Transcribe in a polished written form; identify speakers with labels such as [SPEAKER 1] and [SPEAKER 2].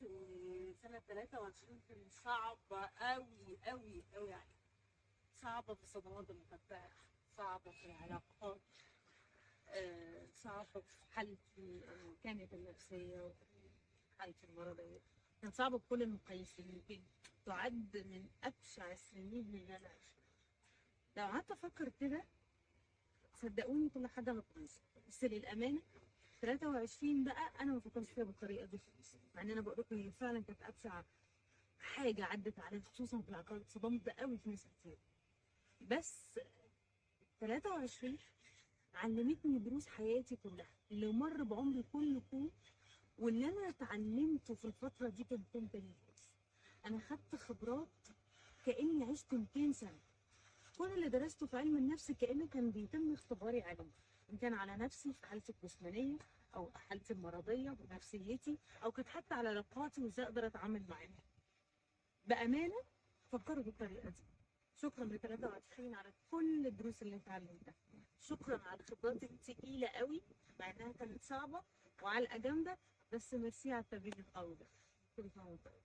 [SPEAKER 1] في سنة 23 كانت صعبة أوي أوي أوي عليا. صعبة في الصدمات المفتاح، صعبة في العلاقات، صعبة في حالتي كانت النفسية وحالتي المرضية. كانت صعبة بكل المقاييس، يمكن تعد من أبشع السنين اللي أنا عشتها. لو قعدت أفكر كده صدقوني كل حاجة هتبوظ، بس للأمانة 23 بقى أنا ما فكرتش فيها بالطريقة دي خالص، مع إن أنا بقول لكم هي فعلا كانت أبشع حاجة عدت عليا، خصوصا في العقارات. اتصدمت قوي في ناس كتير، بس 23 علمتني دروس حياتي كلها، اللي مر بعمري كله كوم، واللي انا اتعلمته في الفتره دي كان كوم تاني خالص. انا خدت خبرات كاني عشت 200 سنه. كل اللي درسته في علم النفس كانه كان بيتم اختباري عليه، ان كان على نفسي في حالتي الجسمانيه، او حالتي المرضيه ونفسيتي، او كانت حتى على علاقاتي وازاي اقدر اتعامل معاها. بامانه فكروا بالطريقه دي. شكرا ل 23 على كل الدروس اللي اتعلمتها. شكرا على الخبرات التقيله قوي مع انها كانت صعبه وعلقه جامده، بس ميرسي على التمرين القوي ده. كل سنه وانت طيب.